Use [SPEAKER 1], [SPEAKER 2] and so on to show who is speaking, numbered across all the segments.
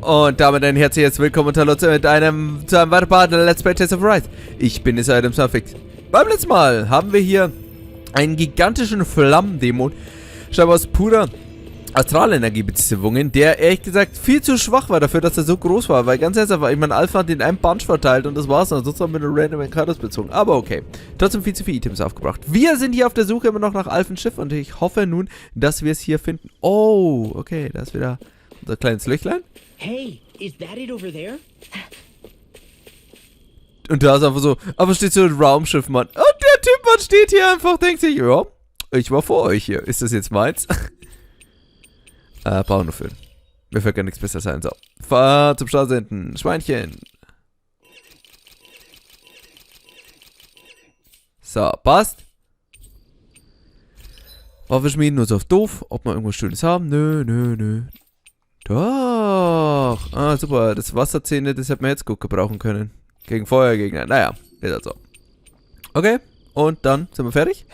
[SPEAKER 1] Und damit ein herzliches Willkommen und Hallo zu einem weiteren Part der Let's Play Tales of Freiheit. Ich bin es, Adam Suffix. Beim letzten Mal haben wir hier einen gigantischen Flammendämon, scheinbar aus purer Astralenergiebeziehungen, der ehrlich gesagt viel zu schwach war dafür, dass er so groß war. Weil ganz ernsthaft, ich meine, Alphen hat den einen Bunch verteilt und das war's dann. Sonst haben wir nur random Encounters bezogen. Aber okay. Trotzdem viel zu viele Items aufgebracht. Wir sind hier auf der Suche immer noch nach Alphens Schiff und ich hoffe nun, dass wir es hier finden. Oh, okay, da ist wieder unser kleines Löchlein.
[SPEAKER 2] Hey, is that it over there?
[SPEAKER 1] Und da ist einfach so, aber steht so ein Raumschiff, Mann. Und der Typ, Mann, steht hier einfach, denkt sich, ja, ich war vor euch hier. Ist das jetzt meins? Brauchen nur füllen. Mir fällt gar nichts Besseres ein. So. Fahr zum Start senden. Schweinchen. So, passt. Wir schmieden uns auf doof. Ob wir irgendwas Schönes haben? Nö. Doch. Ah, super. Das Wasserzähne, das hätten wir jetzt gut gebrauchen können. Gegen Feuergegner. Naja, ist halt so. Okay. Und dann sind wir fertig.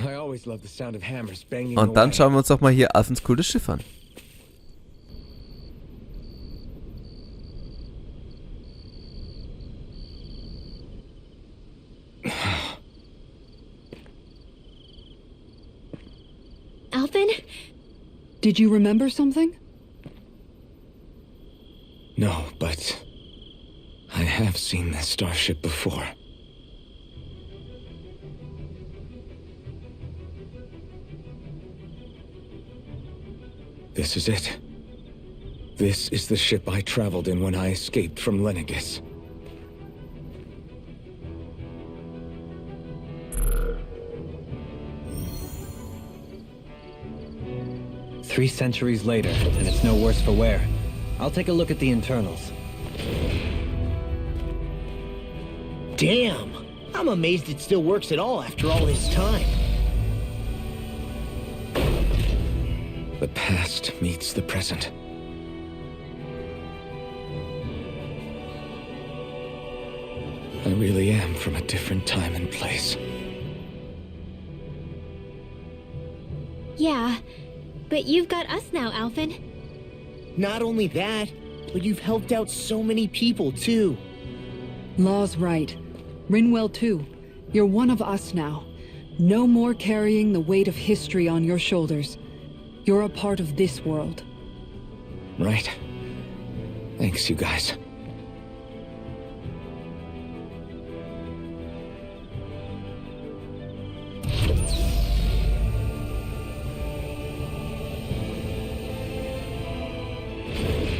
[SPEAKER 1] Und dann schauen wir uns doch mal hier Alphens cooles Schiff an.
[SPEAKER 3] Alphen?
[SPEAKER 4] Did you remember something?
[SPEAKER 2] No, but I have seen this starship before. This is it. This is the ship I traveled in when I escaped from Lenegis.
[SPEAKER 5] Three centuries later, and it's no worse for wear. I'll take a look at the internals.
[SPEAKER 2] Damn! I'm amazed it still works at all after all this time.
[SPEAKER 5] The past meets the present.
[SPEAKER 2] I really am from a different time and place.
[SPEAKER 3] Yeah, but you've got us now, Alphen.
[SPEAKER 2] Not only that, but you've helped out so many people, too.
[SPEAKER 4] Law's right. Rinwell too. You're one of us now. No more carrying the weight of history on your shoulders. You're a part of this world.
[SPEAKER 2] Right. Thanks, you guys.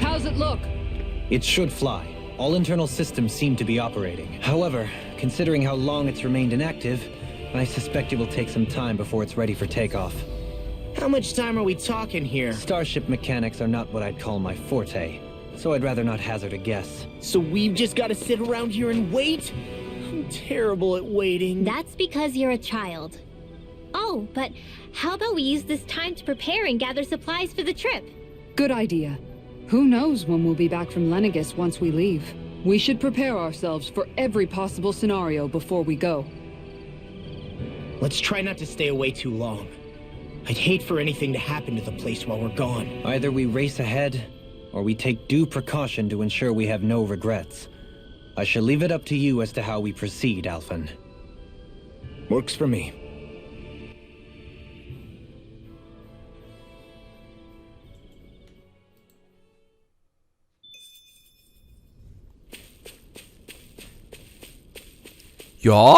[SPEAKER 4] How's it look?
[SPEAKER 5] It should fly. All internal systems seem to be operating. However, considering how long it's remained inactive, I suspect it will take some time before it's ready for takeoff.
[SPEAKER 2] How much time are we talking here?
[SPEAKER 5] Starship mechanics are not what I'd call my forte, so I'd rather not hazard a guess.
[SPEAKER 2] So we've just got to sit around here and wait? I'm terrible at waiting.
[SPEAKER 3] That's because you're a child. Oh, but how about we use this time to prepare and gather supplies for the trip?
[SPEAKER 4] Good idea. Who knows when we'll be back from Lenegis once we leave? We should prepare ourselves for every possible scenario before we go.
[SPEAKER 2] Let's try not to stay away too long. I'd hate for anything to happen to the place while we're gone.
[SPEAKER 5] Either we race ahead, or we take due precaution to ensure we have no regrets. I shall leave it up to you as to how we proceed, Alphen.
[SPEAKER 2] Works for me.
[SPEAKER 1] Ja?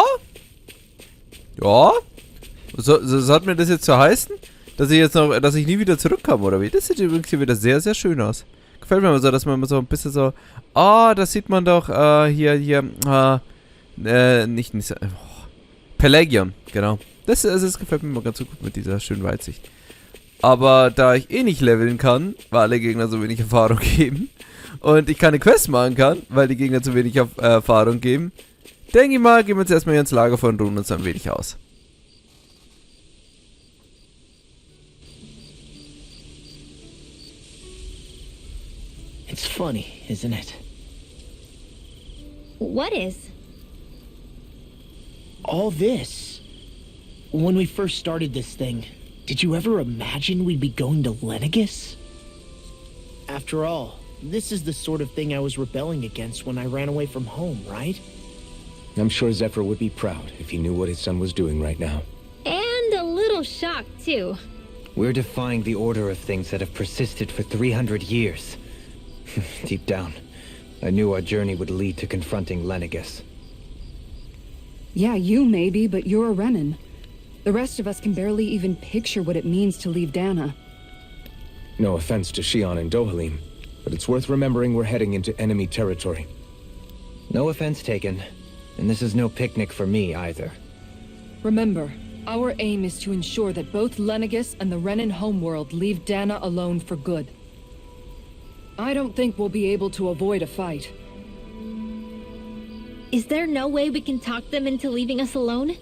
[SPEAKER 1] So hat mir das jetzt zu heißen? Dass ich nie wieder zurückkomme, oder wie? Das sieht übrigens hier wieder sehr, sehr schön aus. Gefällt mir immer so, dass man immer so ein bisschen so, das sieht man doch, Pelagion, genau. Das gefällt mir immer ganz so gut mit dieser schönen Weitsicht. Aber da ich nicht leveln kann, weil alle Gegner so wenig Erfahrung geben, und ich keine Quests machen kann, weil die Gegner zu wenig Erfahrung geben, denke ich mal, gehen wir jetzt erstmal hier ins Lager von und ruhen uns ein wenig aus.
[SPEAKER 2] It's funny, isn't it?
[SPEAKER 3] What is?
[SPEAKER 2] All this. When we first started this thing, did you ever imagine we'd be going to Lenegis? After all, This is the sort of thing I was rebelling against when I ran away from home, right?
[SPEAKER 6] I'm sure Zephyr would be proud if he knew what his son was doing right now.
[SPEAKER 3] And a little shocked, too.
[SPEAKER 5] We're defying the order of things that have persisted for 300 years. Deep down, I knew our journey would lead to confronting Lenegis.
[SPEAKER 4] Yeah, you maybe, but you're a Renan. The rest of us can barely even picture what it means to leave Dahna.
[SPEAKER 6] No offense to Shionne and Dohalim, but it's worth remembering we're heading into enemy territory.
[SPEAKER 5] No offense taken, and this is no picnic for me either.
[SPEAKER 4] Remember, our aim is to ensure that both Lenegis and the Renan homeworld leave Dahna alone for good. I don't think we'll be able to avoid a fight.
[SPEAKER 3] Is there no way we can talk them into leaving us alone?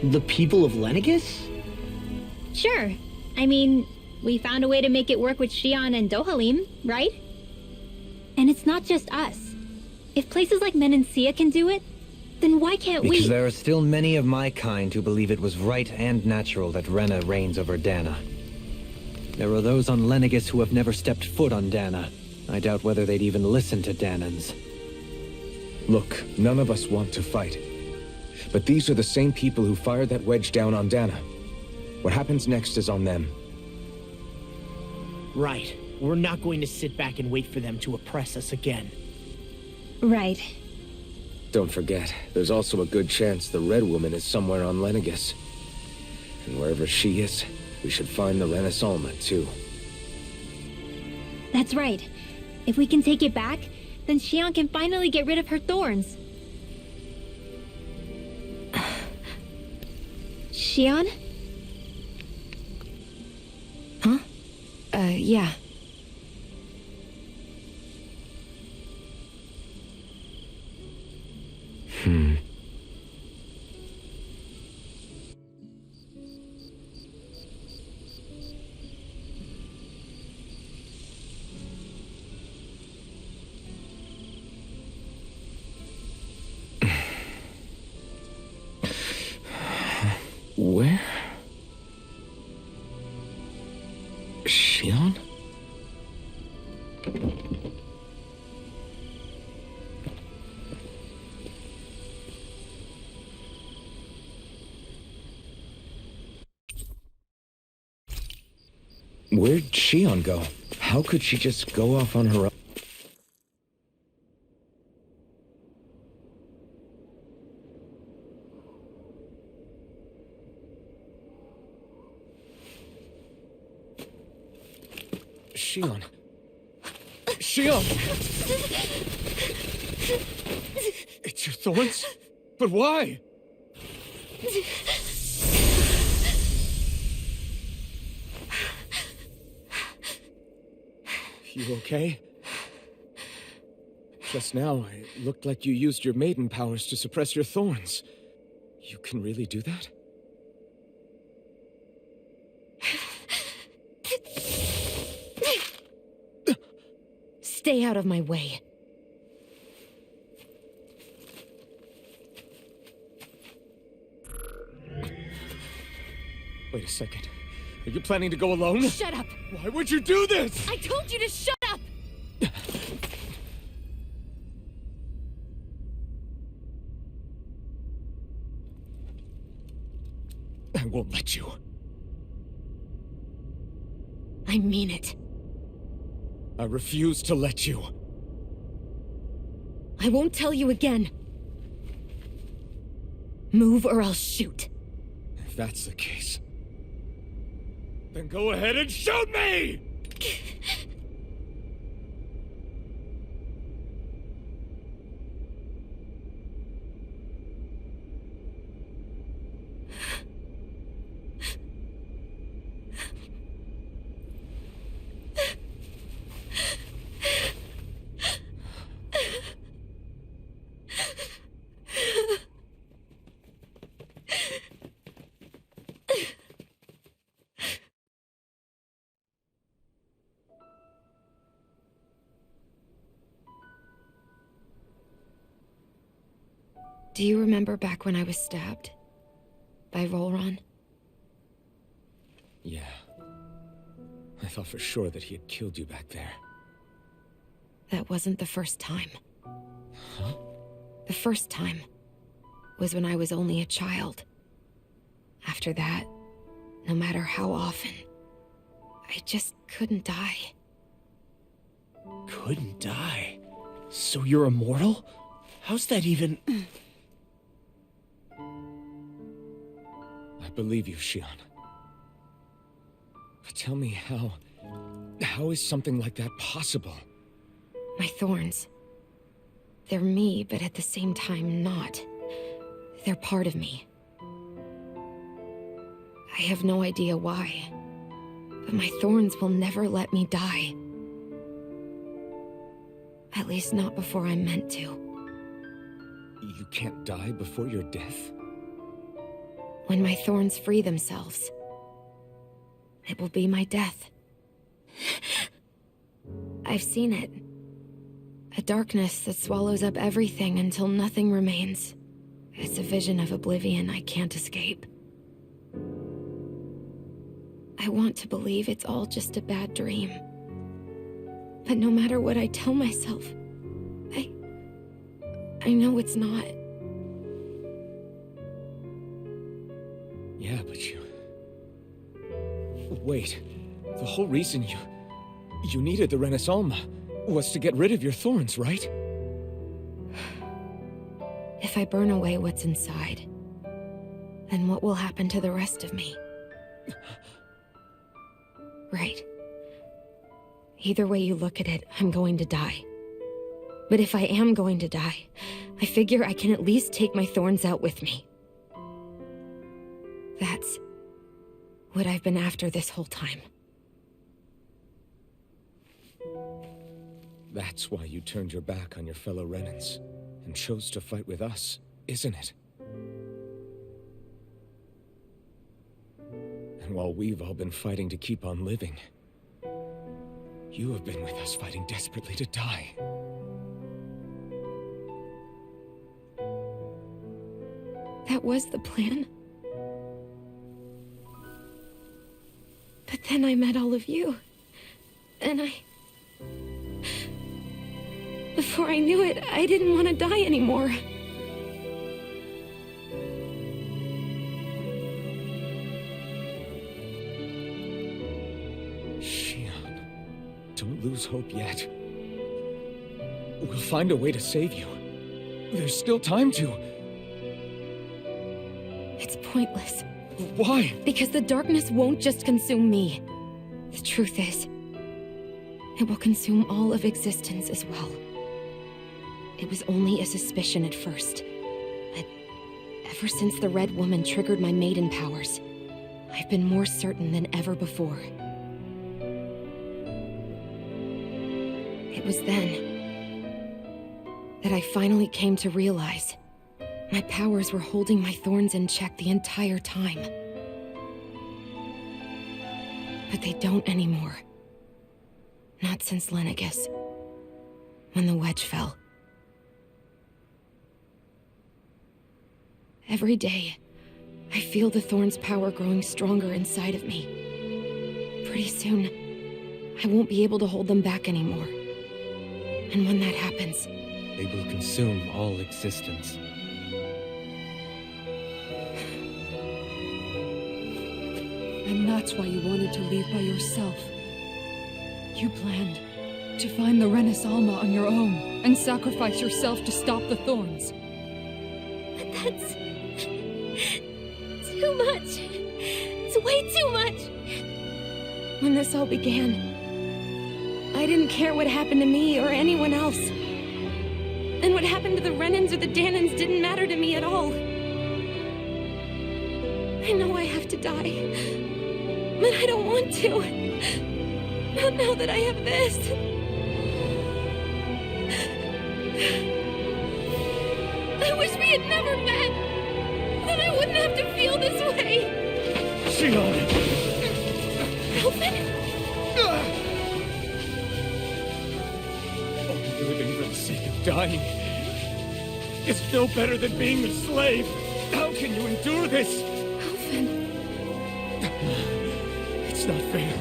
[SPEAKER 2] The people of Lenegis?
[SPEAKER 3] Sure. I mean, we found a way to make it work with Shionne and Dohalim, right? And it's not just us. If places like Menancia can do it, then why can't we?
[SPEAKER 5] Because there are still many of my kind who believe it was right and natural that Rena reigns over Dahna. There are those on Lenegis who have never stepped foot on Dahna. I doubt whether they'd even listen to Dahnans.
[SPEAKER 6] Look, none of us want to fight. But these are the same people who fired that wedge down on Dahna. What happens next is on them.
[SPEAKER 2] Right. We're not going to sit back and wait for them to oppress us again.
[SPEAKER 3] Right.
[SPEAKER 6] Don't forget, there's also a good chance the Red Woman is somewhere on Lenegis. And wherever she is, we should find the Renaissance too.
[SPEAKER 3] That's right. If we can take it back, then Shionne can finally get rid of her thorns. Shionne?
[SPEAKER 4] Huh? Yeah.
[SPEAKER 6] Where? Shionne? Where'd Shionne go? How could she just go off on her own? Shionne. Shionne! It's your thorns? But why? You okay? Just now, it looked like you used your maiden powers to suppress your thorns. You can really do that?
[SPEAKER 7] Stay out of my way.
[SPEAKER 6] Wait a second. Are you planning to go alone?
[SPEAKER 7] Shut up!
[SPEAKER 6] Why would you do this?
[SPEAKER 7] I told you to shut up!
[SPEAKER 6] I won't let you.
[SPEAKER 7] I mean it.
[SPEAKER 6] I refuse to let you.
[SPEAKER 7] I won't tell you again. Move or I'll shoot.
[SPEAKER 6] If that's the case, then go ahead and shoot me!
[SPEAKER 7] Do you remember back when I was stabbed? By Volron?
[SPEAKER 6] Yeah. I thought for sure that he had killed you back there.
[SPEAKER 7] That wasn't the first time.
[SPEAKER 6] Huh?
[SPEAKER 7] The first time was when I was only a child. After that, no matter how often, I just couldn't die.
[SPEAKER 2] Couldn't die? So you're immortal? How's that even...
[SPEAKER 6] I believe you, Shionne. But tell me how is something like that possible?
[SPEAKER 7] My thorns. They're me, but at the same time not. They're part of me. I have no idea why, but my thorns will never let me die. At least not before I'm meant to.
[SPEAKER 6] You can't die before your death?
[SPEAKER 7] When my thorns free themselves, it will be my death. I've seen it. A darkness that swallows up everything until nothing remains. It's a vision of oblivion I can't escape. I want to believe it's all just a bad dream. But no matter what I tell myself, I know it's not.
[SPEAKER 6] Yeah, but you... Wait, the whole reason you needed the Renaissance was to get rid of your thorns, right?
[SPEAKER 7] If I burn away what's inside, then what will happen to the rest of me? Right. Either way you look at it, I'm going to die. But if I am going to die, I figure I can at least take my thorns out with me. That's what I've been after this whole time.
[SPEAKER 6] That's why you turned your back on your fellow Renans and chose to fight with us, isn't it? And while we've all been fighting to keep on living, you have been with us fighting desperately to die.
[SPEAKER 7] That was the plan. But then I met all of you. And before I knew it, I didn't want to die anymore.
[SPEAKER 6] Shionne, don't lose hope yet. We'll find a way to save you. There's still time to.
[SPEAKER 7] It's pointless.
[SPEAKER 6] Why?
[SPEAKER 7] Because the darkness won't just consume me. The truth is, it will consume all of existence as well. It was only a suspicion at first, but ever since the Red Woman triggered my maiden powers, I've been more certain than ever before. It was then that I finally came to realize my powers were holding my thorns in check the entire time. But they don't anymore. Not since Lenegis, when the wedge fell. Every day, I feel the thorn's power growing stronger inside of me. Pretty soon, I won't be able to hold them back anymore. And when that happens,
[SPEAKER 5] They will consume all existence.
[SPEAKER 4] And that's why you wanted to leave by yourself. You planned to find the Renaissance on your own and sacrifice yourself to stop the thorns.
[SPEAKER 3] But that's... too much. It's way too much.
[SPEAKER 7] when this all began, I didn't care what happened to me or anyone else. And what happened to the Renans or the Dahnans didn't matter to me at all. I know I have to die, but I don't want to. Not now that I have this. I wish we had never met. Then I wouldn't have to feel this way.
[SPEAKER 6] Shionne!
[SPEAKER 7] Alphen?
[SPEAKER 6] Only living for the sake of dying is no better than being a slave. How can you endure this?
[SPEAKER 7] Alphen.
[SPEAKER 6] It's not fair.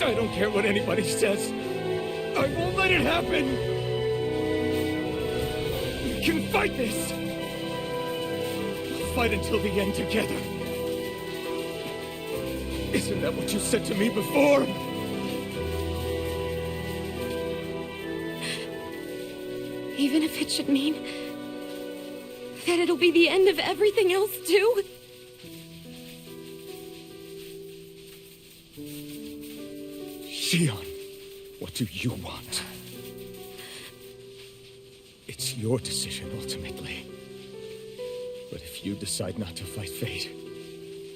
[SPEAKER 6] I don't don't care what anybody says. I won't let it happen! We can fight this! We'll fight until the end together. Isn't that what you said to me before?
[SPEAKER 7] Even if it should mean that it'll be the end of everything else, too?
[SPEAKER 6] Shionne, what do you want? It's your decision, ultimately. But if you decide not to fight fate,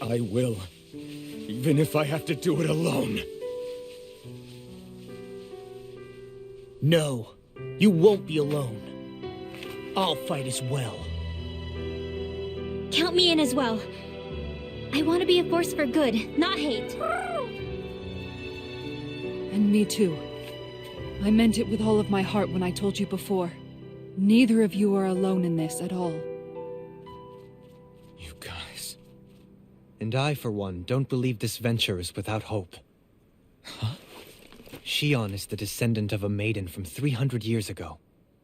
[SPEAKER 6] I will. Even if I have to do it alone.
[SPEAKER 2] No, you won't be alone. I'll fight as well.
[SPEAKER 3] Count me in as well. I want to be a force for good, not hate.
[SPEAKER 4] And me too. I meant it with all of my heart when I told you before. Neither of you are alone in this at all.
[SPEAKER 6] You guys...
[SPEAKER 5] And I, for one, don't believe this venture is without hope.
[SPEAKER 6] Huh?
[SPEAKER 5] Shionne is the descendant of a maiden from 300 years ago.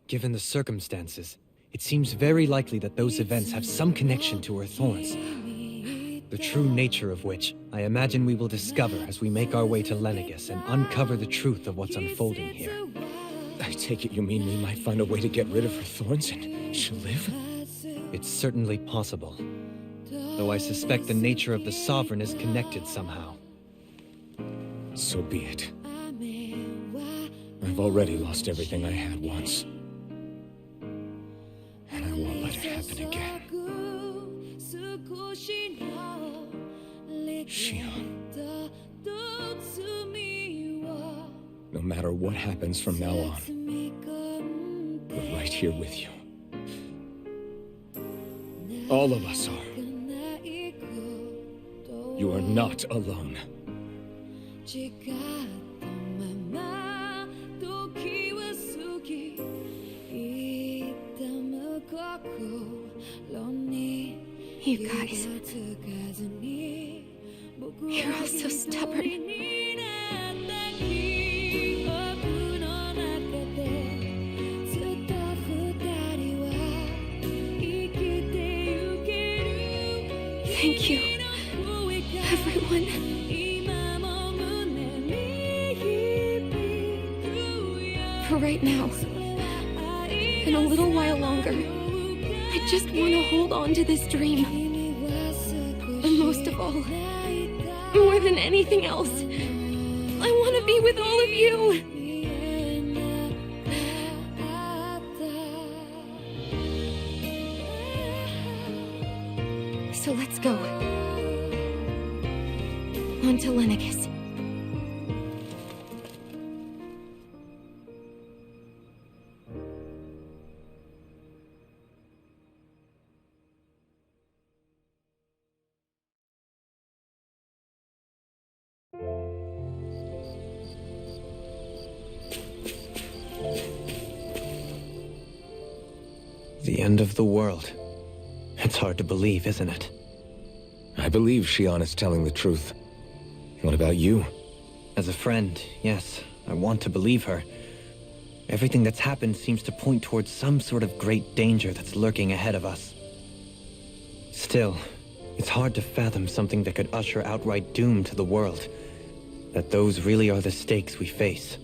[SPEAKER 5] Given the circumstances, it seems very likely that those events have some connection to her thorns. The true nature of which, I imagine we will discover as we make our way to Lenegus and uncover the truth of what's unfolding here.
[SPEAKER 6] I take it you mean we might find a way to get rid of her thorns and she'll live?
[SPEAKER 5] It's certainly possible. Though I suspect the nature of the Sovereign is connected somehow.
[SPEAKER 6] So be it. I've already lost everything I had once. And I won't let it happen again. Shionne. No matter what happens from now on, we're right here with you. All of us are. You are not alone.
[SPEAKER 7] You guys... You're all so stubborn. Thank you, everyone. For right now, and a little while longer, I just want to hold on to this dream. And most of all, more than anything else, I want to be with all of you. So let's go. On to Lenegus.
[SPEAKER 5] The end of the world. It's hard to believe, isn't it?
[SPEAKER 6] I believe Shionne is telling the truth. What about you?
[SPEAKER 5] As a friend, yes, I want to believe her. Everything that's happened seems to point towards some sort of great danger that's lurking ahead of us. Still, it's hard to fathom something that could usher outright doom to the world. That those really are the stakes we face.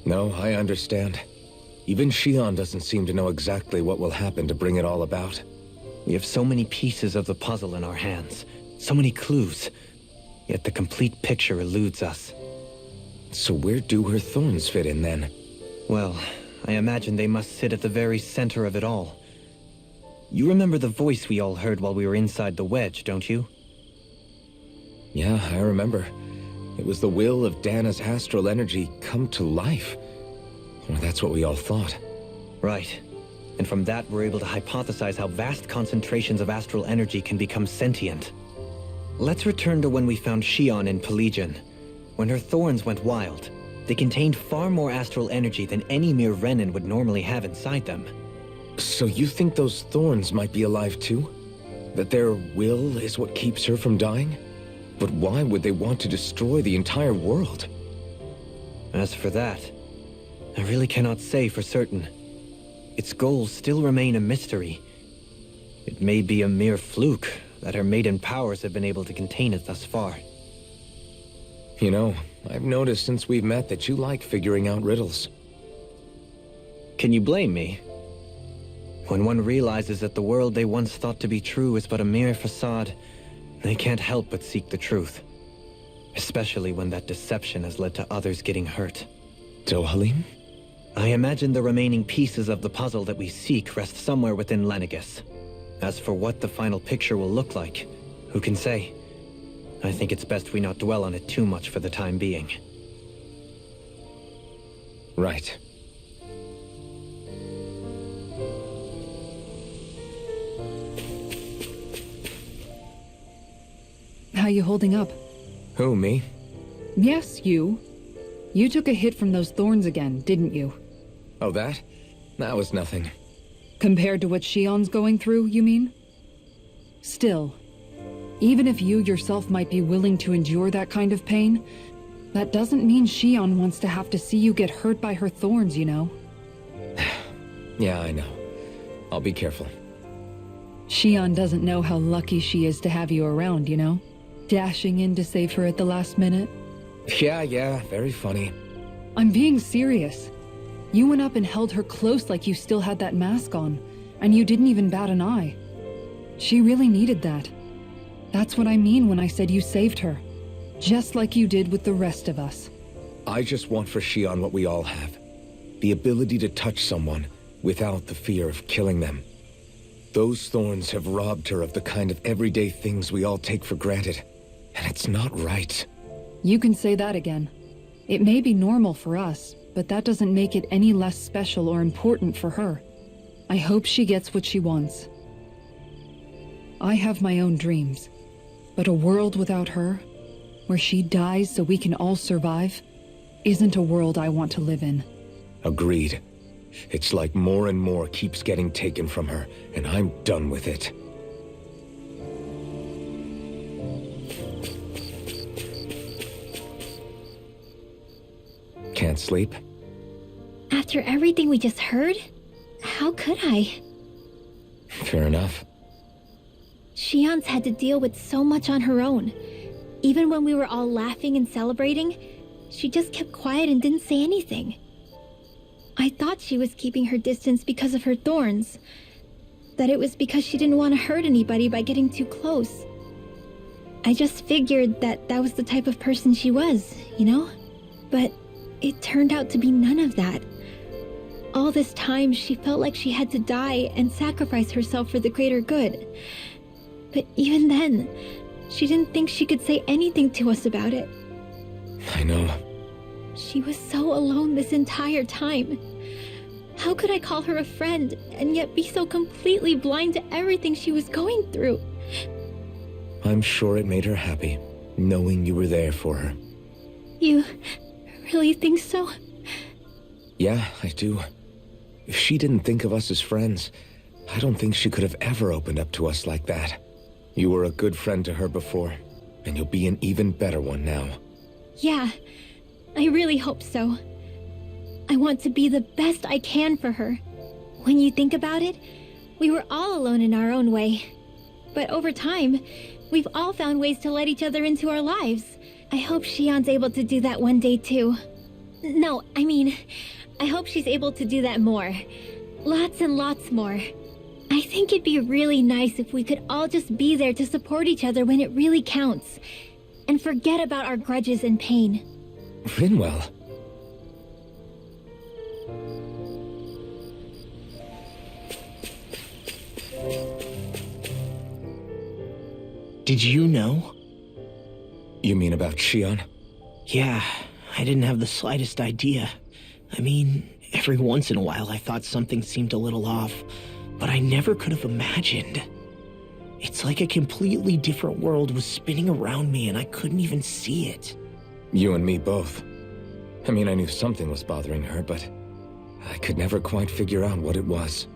[SPEAKER 6] No, I understand. Even Shionne doesn't seem to know exactly what will happen to bring it all about.
[SPEAKER 5] We have so many pieces of the puzzle in our hands, so many clues, yet the complete picture eludes us.
[SPEAKER 6] So where do her thorns fit in then?
[SPEAKER 5] Well, I imagine they must sit at the very center of it all. You remember the voice we all heard while we were inside the wedge, don't you?
[SPEAKER 6] Yeah, I remember. It was the will of Dahna's astral energy come to life. Well, that's what we all thought.
[SPEAKER 5] Right. And from that, we're able to hypothesize how vast concentrations of astral energy can become sentient. Let's return to when we found Shionne in Pelagian. When her thorns went wild, they contained far more astral energy than any mere Renan would normally have inside them.
[SPEAKER 6] So you think those thorns might be alive too? That their will is what keeps her from dying? But why would they want to destroy the entire world?
[SPEAKER 5] As for that, I really cannot say for certain. Its goals still remain a mystery. It may be a mere fluke that her maiden powers have been able to contain it thus far.
[SPEAKER 6] You know, I've noticed since we've met that you like figuring out riddles.
[SPEAKER 5] Can you blame me? When one realizes that the world they once thought to be true is but a mere facade, they can't help but seek the truth. Especially when that deception has led to others getting hurt.
[SPEAKER 6] Dohalim?
[SPEAKER 5] I imagine the remaining pieces of the puzzle that we seek rest somewhere within Lenegis. As for what the final picture will look like, who can say? I think it's best we not dwell on it too much for the time being.
[SPEAKER 6] Right.
[SPEAKER 4] How you holding up?
[SPEAKER 6] Who, me?
[SPEAKER 4] Yes, you. You took a hit from those thorns again, didn't you?
[SPEAKER 6] Oh, that? That was nothing.
[SPEAKER 4] Compared to what Shionne's going through, you mean? Still, even if you yourself might be willing to endure that kind of pain, that doesn't mean Shionne wants to have to see you get hurt by her thorns, you know?
[SPEAKER 6] Yeah, I know. I'll be careful.
[SPEAKER 4] Shionne doesn't know how lucky she is to have you around, you know? Dashing in to save her at the last minute.
[SPEAKER 6] Yeah, very funny.
[SPEAKER 4] I'm being serious. You went up and held her close like you still had that mask on, and you didn't even bat an eye. She really needed that. That's what I mean when I said you saved her. Just like you did with the rest of us.
[SPEAKER 6] I just want for Shionne what we all have. The ability to touch someone without the fear of killing them. Those thorns have robbed her of the kind of everyday things we all take for granted. And it's not right.
[SPEAKER 4] You can say that again. It may be normal for us, but that doesn't make it any less special or important for her. I hope she gets what she wants. I have my own dreams, but a world without her, where she dies so we can all survive, isn't a world I want to live in.
[SPEAKER 6] Agreed. It's like more and more keeps getting taken from her, and I'm done with it. Can't sleep?
[SPEAKER 3] After everything we just heard, how could I?
[SPEAKER 6] Fair enough.
[SPEAKER 3] Shionne's had to deal with so much on her own. Even when we were all laughing and celebrating, she just kept quiet and didn't say anything. I thought she was keeping her distance because of her thorns. That it was because she didn't want to hurt anybody by getting too close. I just figured that that was the type of person she was, you know? But it turned out to be none of that. All this time, she felt like she had to die and sacrifice herself for the greater good. But even then, she didn't think she could say anything to us about it.
[SPEAKER 6] I know.
[SPEAKER 3] She was so alone this entire time. How could I call her a friend and yet be so completely blind to everything she was going through?
[SPEAKER 6] I'm sure it made her happy, knowing you were there for her.
[SPEAKER 3] You really think so?
[SPEAKER 6] Yeah, I do. If she didn't think of us as friends, I don't think she could have ever opened up to us like that. You were a good friend to her before, and you'll be an even better one now.
[SPEAKER 3] Yeah, I really hope so. I want to be the best I can for her. When you think about it, we were all alone in our own way. But over time, we've all found ways to let each other into our lives. I hope Shionne's able to do that one day too. No, I mean, I hope she's able to do that more. Lots and lots more. I think it'd be really nice if we could all just be there to support each other when it really counts. And forget about our grudges and pain.
[SPEAKER 6] Rinwell.
[SPEAKER 2] Did you know?
[SPEAKER 6] You mean about Shionne?
[SPEAKER 2] Yeah, I didn't have the slightest idea. I mean, every once in a while I thought something seemed a little off, but I never could have imagined. It's like a completely different world was spinning around me and I couldn't even see it.
[SPEAKER 6] You and me both. I mean, I knew something was bothering her, but I could never quite figure out what it was.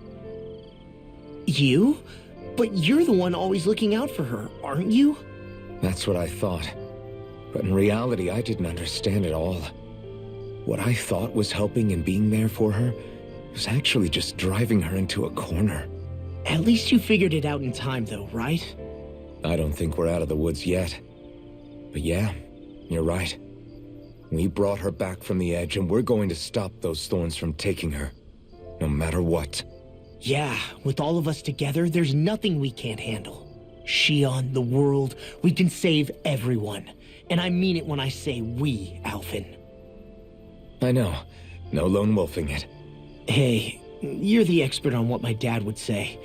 [SPEAKER 2] You? But you're the one always looking out for her, aren't you?
[SPEAKER 6] That's what I thought. But in reality, I didn't understand it all. What I thought was helping and being there for her was actually just driving her into a corner.
[SPEAKER 2] At least you figured it out in time, though, right?
[SPEAKER 6] I don't think we're out of the woods yet. But yeah, you're right. We brought her back from the edge, and we're going to stop those thorns from taking her. No matter what.
[SPEAKER 2] Yeah, with all of us together, there's nothing we can't handle. Shionne, the world, we can save everyone. And I mean it when I say we, Alphen.
[SPEAKER 6] I know. No lone wolfing it.
[SPEAKER 2] Hey, you're the expert on what my dad would say.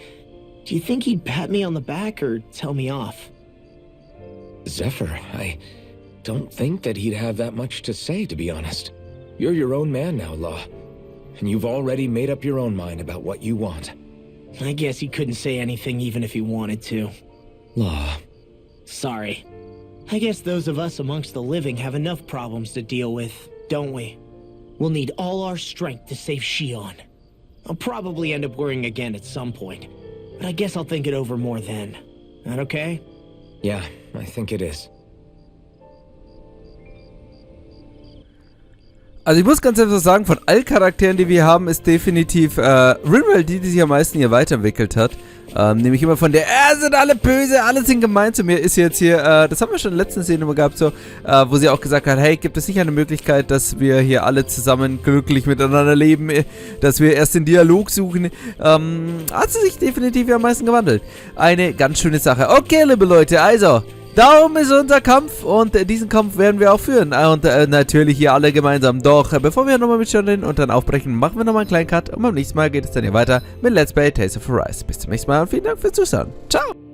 [SPEAKER 2] Do you think he'd pat me on the back or tell me off?
[SPEAKER 6] Zephyr, I don't think that he'd have that much to say, to be honest. You're your own man now, Law. And you've already made up your own mind about what you want.
[SPEAKER 2] I guess he couldn't say anything even if he wanted to.
[SPEAKER 6] Law.
[SPEAKER 2] Sorry. I guess those of us amongst the living have enough problems to deal with, don't we? We'll need all our strength to save Shionne. I'll probably end up worrying again at some point, but I guess I'll think it over more then. That okay?
[SPEAKER 6] Yeah, I think it is.
[SPEAKER 1] Also ich muss ganz einfach sagen, von allen Charakteren, die wir haben, ist definitiv Rena die sich am meisten hier weiterentwickelt hat. Nämlich immer von der, sind alle böse, alle sind gemein zu mir, ist jetzt hier, das haben wir schon in der letzten Szene immer gehabt, so, wo sie auch gesagt hat, hey, gibt es nicht eine Möglichkeit, dass wir hier alle zusammen glücklich miteinander leben, dass wir erst den Dialog suchen, hat sie sich definitiv am meisten gewandelt. Eine ganz schöne Sache. Okay, liebe Leute, also, darum ist unser Kampf und diesen Kampf werden wir auch führen und natürlich hier alle gemeinsam. Doch bevor wir nochmal mit Shionne und dann aufbrechen, machen wir nochmal einen kleinen Cut und beim nächsten Mal geht es dann hier weiter mit Let's Play Tales of Arise. Bis zum nächsten Mal und vielen Dank fürs Zuschauen. Ciao!